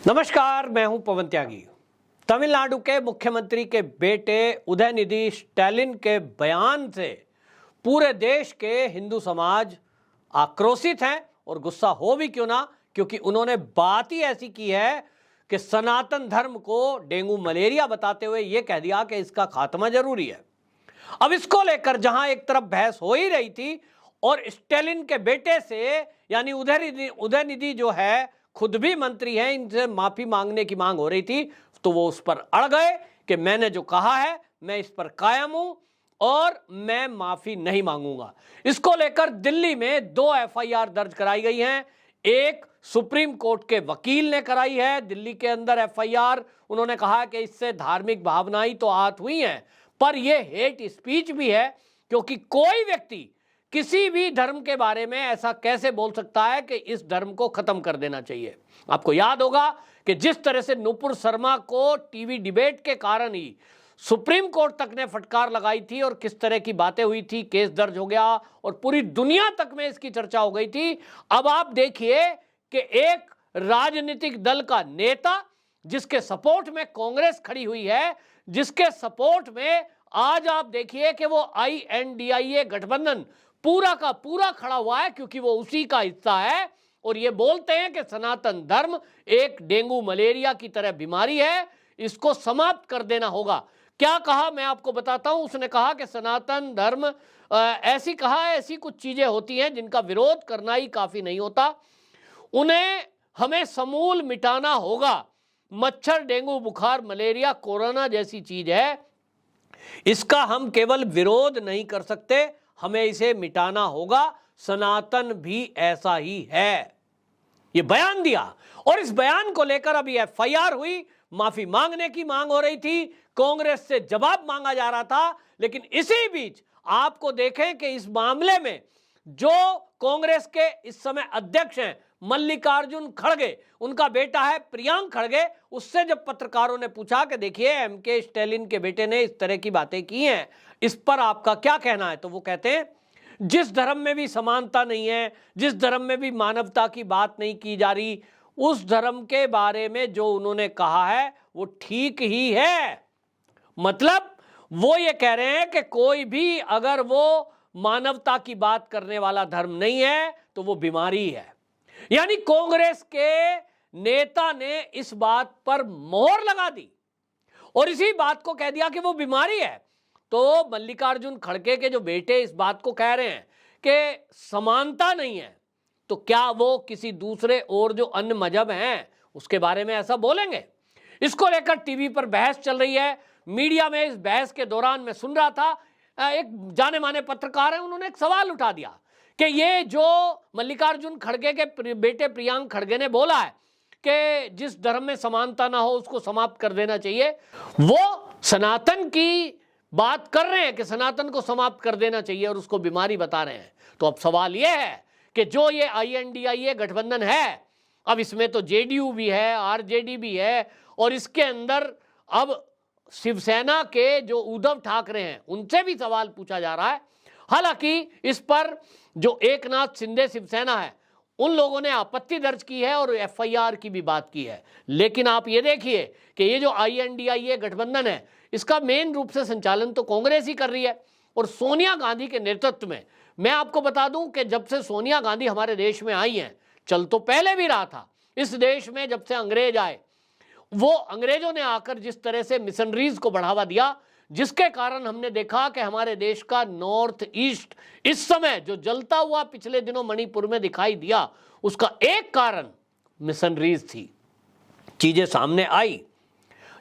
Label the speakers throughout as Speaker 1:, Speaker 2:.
Speaker 1: नमस्कार, मैं हूं पवन त्यागी। तमिलनाडु के मुख्यमंत्री के बेटे उदयनिधि स्टैलिन के बयान से पूरे देश के हिंदू समाज आक्रोशित हैं और गुस्सा हो भी क्यों ना, क्योंकि उन्होंने बात ही ऐसी की है कि सनातन धर्म को डेंगू मलेरिया बताते हुए यह कह दिया कि इसका खात्मा जरूरी है। अब इसको लेकर जहां एक तरफ बहस हो ही रही थी और स्टैलिन के बेटे से यानी उदयनिधि जो है खुद भी मंत्री हैं, इनसे माफी मांगने की मांग हो रही थी, तो वो उस पर अड़ गए कि मैंने जो कहा है मैं इस पर कायम हूं और मैं माफी नहीं मांगूंगा। इसको लेकर दिल्ली में 2 एफआईआर दर्ज कराई गई हैं। एक सुप्रीम कोर्ट के वकील ने कराई है दिल्ली के अंदर एफआईआर। उन्होंने कहा कि इससे धार्मिक भावनाएं तो आहत हुई हैं, पर यह हेट स्पीच भी है, क्योंकि कोई व्यक्ति किसी भी धर्म के बारे में ऐसा कैसे बोल सकता है कि इस धर्म को खत्म कर देना चाहिए। आपको याद होगा कि जिस तरह से नुपुर शर्मा को टीवी डिबेट के कारण ही सुप्रीम कोर्ट तक ने फटकार लगाई थी और किस तरह की बातें हुई थी, केस दर्ज हो गया और पूरी दुनिया तक में इसकी चर्चा हो गई थी। अब आप देखिए कि एक राजनीतिक दल का नेता जिसके सपोर्ट में कांग्रेस खड़ी हुई है, जिसके सपोर्ट में आज आप देखिए कि वो INDIA गठबंधन पूरा का पूरा खड़ा हुआ है, क्योंकि वो उसी का हिस्सा है और ये बोलते हैं कि सनातन धर्म एक डेंगू मलेरिया की तरह बीमारी है, इसको समाप्त कर देना होगा। क्या कहा मैं आपको बताता हूं। उसने कहा कि सनातन धर्म ऐसी कहा है, ऐसी कुछ चीजें होती हैं जिनका विरोध करना ही काफी नहीं होता, उन्हें हमें समूल मिटाना होगा। मच्छर, डेंगू, बुखार, मलेरिया, कोरोना जैसी चीज है, इसका हम केवल विरोध नहीं कर सकते, हमें इसे मिटाना होगा। सनातन भी ऐसा ही है, ये बयान दिया। और इस बयान को लेकर अभी एफआईआर हुई, माफी मांगने की मांग हो रही थी, कांग्रेस से जवाब मांगा जा रहा था। लेकिन इसी बीच आपको देखें कि इस मामले में जो कांग्रेस के इस समय अध्यक्ष हैं मल्लिकार्जुन खड़गे, उनका बेटा है प्रियांक खड़गे, उससे जब पत्रकारों ने पूछा कि देखिए MK स्टैलिन के बेटे ने इस तरह की बातें की हैं, इस पर आपका क्या कहना है, तो वो कहते हैं जिस धर्म में भी समानता नहीं है, जिस धर्म में भी मानवता की बात नहीं की जा रही, उस धर्म के बारे में जो उन्होंने कहा है वो ठीक ही है। मतलब वो ये कह रहे हैं कि कोई भी अगर वो मानवता की बात करने वाला धर्म नहीं है तो वो बीमारी है। यानी कांग्रेस के नेता ने इस बात पर मोहर लगा दी और इसी बात को कह दिया कि वो बीमारी है। तो मल्लिकार्जुन खड़गे के जो बेटे इस बात को कह रहे हैं कि समानता नहीं है, तो क्या वो किसी दूसरे और जो अन्य मजहब हैं उसके बारे में ऐसा बोलेंगे? इसको लेकर टीवी पर बहस चल रही है, मीडिया में। इस बहस के दौरान मैं सुन रहा था, एक जाने माने पत्रकार है, उन्होंने एक सवाल उठा दिया कि ये जो मल्लिकार्जुन खड़गे के बेटे प्रियांक खड़गे ने बोला है कि जिस धर्म में समानता ना हो उसको समाप्त कर देना चाहिए, वो सनातन की बात कर रहे हैं कि सनातन को समाप्त कर देना चाहिए और उसको बीमारी बता रहे हैं। तो अब सवाल यह है कि जो ये INDIA गठबंधन है, अब इसमें तो JDU भी है, RJD भी है और इसके अंदर अब शिवसेना के जो उद्धव ठाकरे हैं उनसे भी सवाल पूछा जा रहा है। हालांकि इस पर जो एकनाथ शिंदे शिवसेना है उन लोगों ने आपत्ति दर्ज की है और FIR की भी बात की है। लेकिन आप ये देखिए कि ये जो INDIA गठबंधन है इसका मेन रूप से संचालन तो कांग्रेस ही कर रही है और सोनिया गांधी के नेतृत्व में। मैं आपको बता दूं कि जब से सोनिया गांधी हमारे देश में आई हैं, चल तो पहले भी रहा था इस देश में, जब से अंग्रेज आए, वो अंग्रेजों ने आकर जिस तरह से मिशनरीज को बढ़ावा दिया, जिसके कारण हमने देखा कि हमारे देश का नॉर्थ ईस्ट इस समय जो जलता हुआ पिछले दिनों मणिपुर में दिखाई दिया, उसका एक कारण मिशनरीज थी। चीजें सामने आई,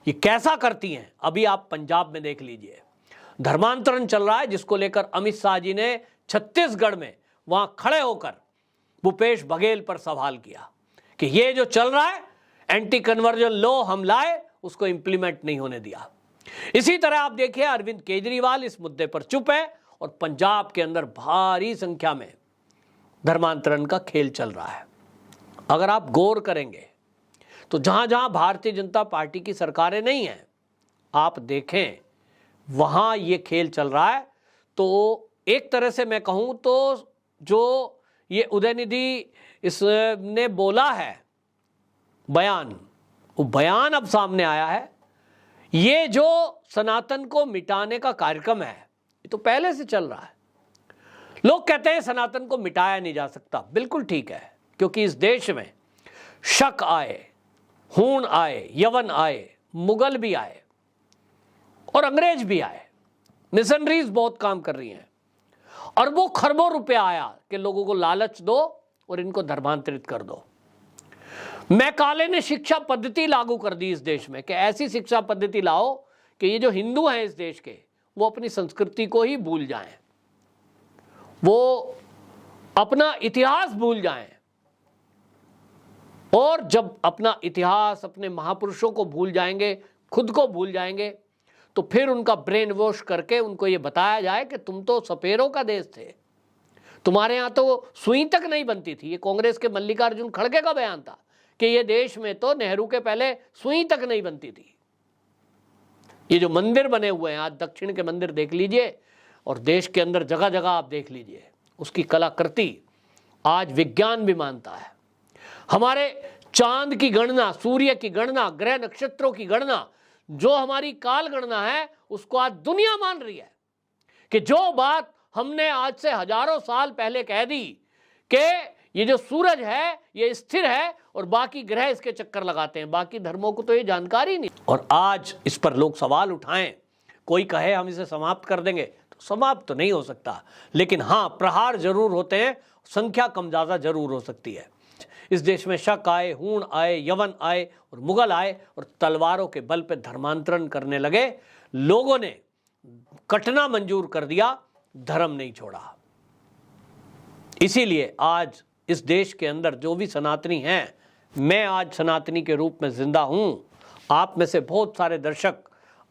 Speaker 1: ये कैसा करती हैं अभी आप पंजाब में देख लीजिए। धर्मांतरण चल रहा है, जिसको लेकर अमित शाह जी ने छत्तीसगढ़ में वहां खड़े होकर भूपेश बघेल पर सवाल किया कि ये जो चल रहा है एंटी कन्वर्जन लॉ हम लाए, उसको इंप्लीमेंट नहीं होने दिया। इसी तरह आप देखिए अरविंद केजरीवाल इस मुद्दे पर चुप है और पंजाब के अंदर भारी संख्या में धर्मांतरण का खेल चल रहा है। अगर आप गौर करेंगे तो जहां जहां भारतीय जनता पार्टी की सरकारें नहीं हैं, आप देखें वहां ये खेल चल रहा है। तो एक तरह से मैं कहूं तो जो ये उदयनिधि इसने बोला है बयान, वो बयान अब सामने आया है। ये जो सनातन को मिटाने का कार्यक्रम है ये तो पहले से चल रहा है। लोग कहते हैं सनातन को मिटाया नहीं जा सकता। बिल्कुल ठीक है, क्योंकि इस देश में शक आए, हूण आए, यवन आए, मुगल भी आए और अंग्रेज भी आए। मिशनरीज बहुत काम कर रही हैं। अरबों खरबों रुपया आया कि लोगों को लालच दो और इनको धर्मांतरित कर दो। मैकाले ने शिक्षा पद्धति लागू कर दी इस देश में कि ऐसी शिक्षा पद्धति लाओ कि ये जो हिंदू हैं इस देश के वो अपनी संस्कृति को ही भूल जाएं, वो अपना इतिहास भूल जाएं। और जब अपना इतिहास, अपने महापुरुषों को भूल जाएंगे, खुद को भूल जाएंगे, तो फिर उनका ब्रेन वॉश करके उनको ये बताया जाए कि तुम तो सपेरों का देश थे, तुम्हारे यहाँ तो सुई तक नहीं बनती थी। ये कांग्रेस के मल्लिकार्जुन खड़गे का बयान था कि ये देश में तो नेहरू के पहले सुई तक नहीं बनती थी। ये जो मंदिर बने हुए हैं, आज दक्षिण के मंदिर देख लीजिए और देश के अंदर जगह जगह आप देख लीजिए, उसकी कलाकृति आज विज्ञान भी मानता है। हमारे चांद की गणना, सूर्य की गणना, ग्रह नक्षत्रों की गणना, जो हमारी काल गणना है, उसको आज दुनिया मान रही है कि जो बात हमने आज से हजारों साल पहले कह दी कि ये जो सूरज है ये स्थिर है और बाकी ग्रह इसके चक्कर लगाते हैं, बाकी धर्मों को तो ये जानकारी नहीं। और आज इस पर लोग सवाल उठाएं, कोई कहे हम इसे समाप्त कर देंगे, तो समाप्त तो नहीं हो सकता, लेकिन हाँ प्रहार जरूर होते हैं, संख्या कम ज्यादा जरूर हो सकती है। इस देश में शक आए, हूण आए, यवन आए और मुगल आए और तलवारों के बल पे धर्मांतरण करने लगे। लोगों ने कटना मंजूर कर दिया, धर्म नहीं छोड़ा। इसीलिए आज इस देश के अंदर जो भी सनातनी हैं, मैं आज सनातनी के रूप में जिंदा हूं। आप में से बहुत सारे दर्शक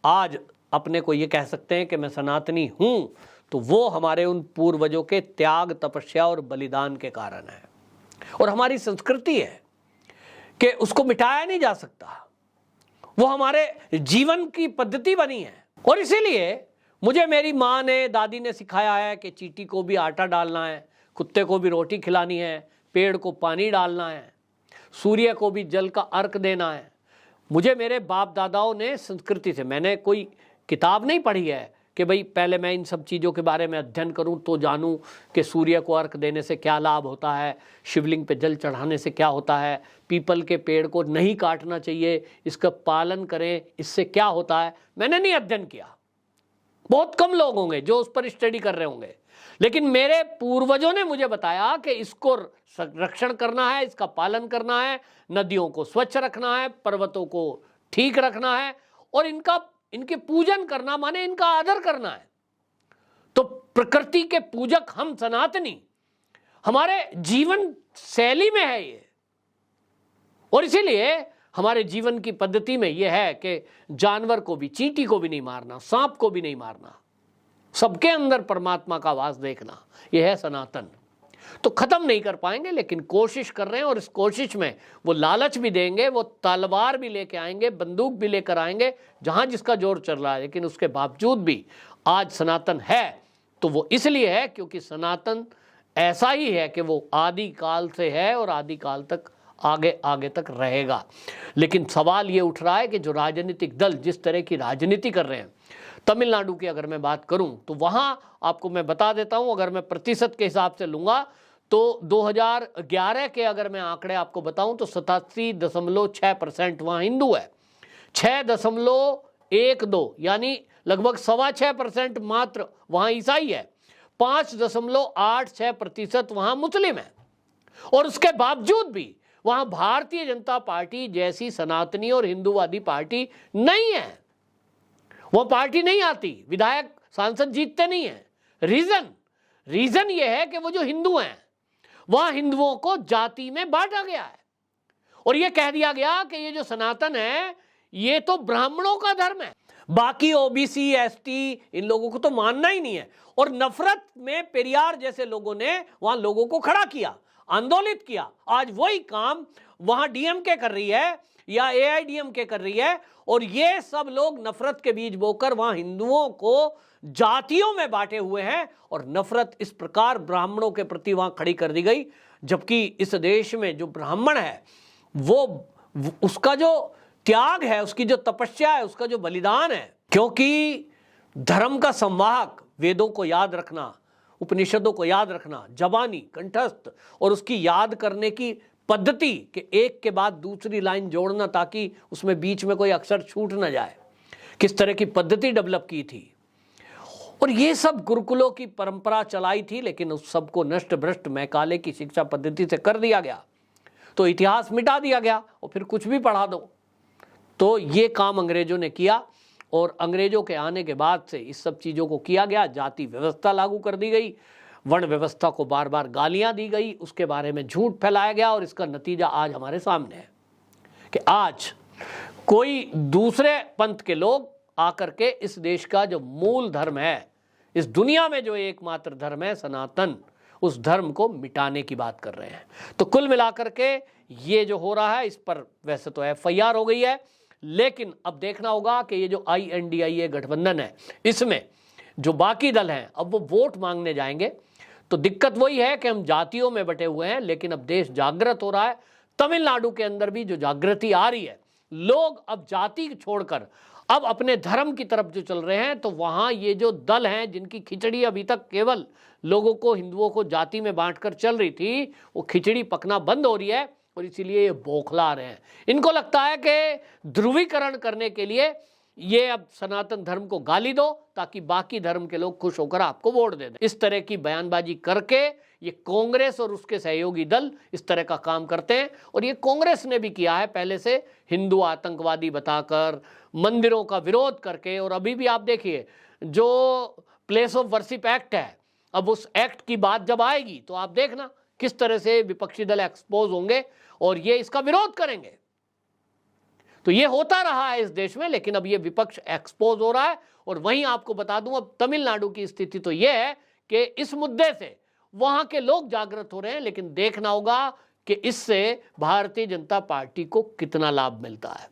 Speaker 1: आज अपने को ये कह सकते हैं कि मैं सनातनी हूं, तो वो हमारे उन पूर्वजों के त्याग, तपस्या और बलिदान के कारण है। और हमारी संस्कृति है कि उसको मिटाया नहीं जा सकता, वो हमारे जीवन की पद्धति बनी है। और इसीलिए मुझे मेरी माँ ने, दादी ने सिखाया है कि चींटी को भी आटा डालना है, कुत्ते को भी रोटी खिलानी है, पेड़ को पानी डालना है, सूर्य को भी जल का अर्घ देना है। मुझे मेरे बाप दादाओं ने संस्कृति से, मैंने कोई किताब नहीं पढ़ी है कि भाई पहले मैं इन सब चीज़ों के बारे में अध्ययन करूं तो जानूं कि सूर्य को अर्घ देने से क्या लाभ होता है, शिवलिंग पे जल चढ़ाने से क्या होता है, पीपल के पेड़ को नहीं काटना चाहिए, इसका पालन करें, इससे क्या होता है। मैंने नहीं अध्ययन किया। बहुत कम लोग होंगे जो उस पर स्टडी कर रहे होंगे, लेकिन मेरे पूर्वजों ने मुझे बताया कि इसको रक्षण करना है, इसका पालन करना है, नदियों को स्वच्छ रखना है, पर्वतों को ठीक रखना है और इनके पूजन करना माने इनका आदर करना है। तो प्रकृति के पूजक हम सनातनी, हमारे जीवन शैली में है ये। और इसीलिए हमारे जीवन की पद्धति में यह है कि जानवर को भी, चींटी को भी नहीं मारना, सांप को भी नहीं मारना, सबके अंदर परमात्मा का वास देखना, यह है सनातन। तो खत्म नहीं कर पाएंगे, लेकिन कोशिश कर रहे हैं और इस कोशिश में वो लालच भी देंगे, वो तलवार भी लेके आएंगे, बंदूक भी लेकर आएंगे, जहां जिसका जोर चल रहा है। लेकिन उसके बावजूद भी आज सनातन है तो वो इसलिए है क्योंकि सनातन ऐसा ही है कि वो आदि काल से है और आदि काल तक आगे आगे तक रहेगा। लेकिन सवाल ये उठ रहा है कि जो राजनीतिक दल जिस तरह की राजनीति कर रहे हैं, तमिलनाडु की अगर मैं बात करूं तो वहां आपको मैं बता देता हूं, अगर मैं प्रतिशत के हिसाब से लूंगा तो 2011 के अगर मैं आंकड़े आपको बताऊं तो 87.6% वहां हिंदू है, 6.12 यानी लगभग 6.25% मात्र वहां ईसाई है, 5.86% वहां मुस्लिम है। और उसके बावजूद भी वहां भारतीय जनता पार्टी जैसी सनातनी और हिंदूवादी पार्टी नहीं है, वो पार्टी नहीं आती, विधायक सांसद जीतते नहीं है। रीजन ये है कि वो जो हिंदू हैं वहां हिंदुओं को जाति में बांटा गया है और ये कह दिया गया कि ये जो सनातन है ये तो ब्राह्मणों का धर्म है, बाकी ओबीसी, एसटी इन लोगों को तो मानना ही नहीं है। और नफरत में पेरियार जैसे लोगों ने वहां लोगों को खड़ा किया, आंदोलित किया। आज वही काम वहां डीएमके कर रही है या एआईडीएमके कर रही है और ये सब लोग नफरत के बीज बोकर वहां हिंदुओं को जातियों में बांटे हुए हैं और नफरत इस प्रकार ब्राह्मणों के प्रति वहां खड़ी कर दी गई। जबकि इस देश में जो ब्राह्मण है वो उसका जो त्याग है, उसकी जो तपस्या है, उसका जो बलिदान है। क्योंकि धर्म का संवाहक, वेदों को याद रखना, उपनिषदों को याद रखना, जबानी कंठस्थ, और उसकी याद करने की पद्धति के एक के बाद दूसरी लाइन जोड़ना ताकि उसमें बीच में कोई अक्षर छूट ना जाए, किस तरह की पद्धति डेवलप की थी। और ये सब गुरुकुलों की परंपरा चलाई थी, लेकिन उस सबको नष्ट भ्रष्ट मैकाले की शिक्षा पद्धति से कर दिया गया। तो इतिहास मिटा दिया गया और फिर कुछ भी पढ़ा दो। तो ये काम अंग्रेजों ने किया, और अंग्रेजों के आने के बाद से इस सब चीज़ों को किया गया। जाति व्यवस्था लागू कर दी गई, वर्ण व्यवस्था को बार बार गालियां दी गई, उसके बारे में झूठ फैलाया गया, और इसका नतीजा आज हमारे सामने है कि आज कोई दूसरे पंथ के लोग आकर के इस देश का जो मूल धर्म है, इस दुनिया में जो एकमात्र धर्म है सनातन, उस धर्म को मिटाने की बात कर रहे हैं। तो कुल मिलाकर के ये जो हो रहा है, इस पर वैसे तो FIR हो गई है, लेकिन अब देखना होगा कि ये जो INDIA गठबंधन है, इसमें जो बाकी दल हैं अब वो वोट मांगने जाएंगे। तो दिक्कत वही है कि हम जातियों में बटे हुए हैं, लेकिन अब देश जागृत हो रहा है। तमिलनाडु के अंदर भी जो जागृति आ रही है, लोग अब जाति छोड़कर अब अपने धर्म की तरफ जो चल रहे हैं। तो वहाँ ये जो दल हैं जिनकी खिचड़ी अभी तक केवल लोगों को, हिंदुओं को जाति में बांटकर चल रही थी, वो खिचड़ी पकना बंद हो रही है, और इसीलिए ये बौखला रहे हैं। इनको लगता है कि ध्रुवीकरण करने के लिए ये अब सनातन धर्म को गाली दो ताकि बाकी धर्म के लोग खुश होकर आपको वोट दे दें। इस तरह की बयानबाजी करके ये कांग्रेस और उसके सहयोगी दल इस तरह का काम करते हैं। और ये कांग्रेस ने भी किया है पहले से, हिंदू आतंकवादी बताकर, मंदिरों का विरोध करके। और अभी भी आप देखिए जो प्लेस ऑफ वर्शिप एक्ट है, अब उस एक्ट की बात जब आएगी तो आप देखना किस तरह से विपक्षी दल एक्सपोज होंगे और ये इसका विरोध करेंगे। तो ये होता रहा है इस देश में, लेकिन अब ये विपक्ष एक्सपोज हो रहा है। और वहीं आपको बता दूं, अब तमिलनाडु की स्थिति तो ये है कि इस मुद्दे से वहां के लोग जागृत हो रहे हैं, लेकिन देखना होगा कि इससे भारतीय जनता पार्टी को कितना लाभ मिलता है।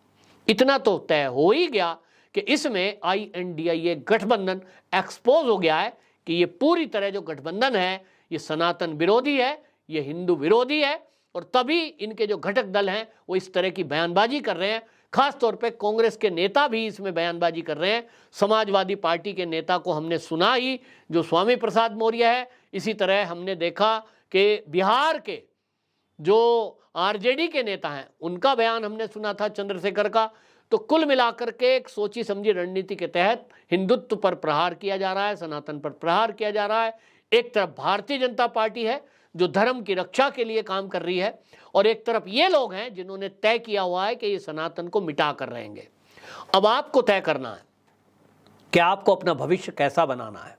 Speaker 1: इतना तो तय हो ही गया कि इसमें INDIA गठबंधन एक्सपोज हो गया है कि ये पूरी तरह जो गठबंधन है ये सनातन विरोधी है, ये हिंदू विरोधी है। और तभी इनके जो घटक दल हैं वो इस तरह की बयानबाजी कर रहे हैं। खास तौर पे कांग्रेस के नेता भी इसमें बयानबाजी कर रहे हैं। समाजवादी पार्टी के नेता को हमने सुना ही, जो स्वामी प्रसाद मौर्य है। इसी तरह हमने देखा कि बिहार के जो RJD के नेता हैं उनका बयान हमने सुना था, चंद्रशेखर का। तो कुल मिलाकर के एक सोची समझी रणनीति के तहत हिंदुत्व पर प्रहार किया जा रहा है, सनातन पर प्रहार किया जा रहा है। एक तरफ भारतीय जनता पार्टी है जो धर्म की रक्षा के लिए काम कर रही है, और एक तरफ ये लोग हैं जिन्होंने तय किया हुआ है कि ये सनातन को मिटा कर रहेंगे। अब आपको तय करना है कि आपको अपना भविष्य कैसा बनाना है।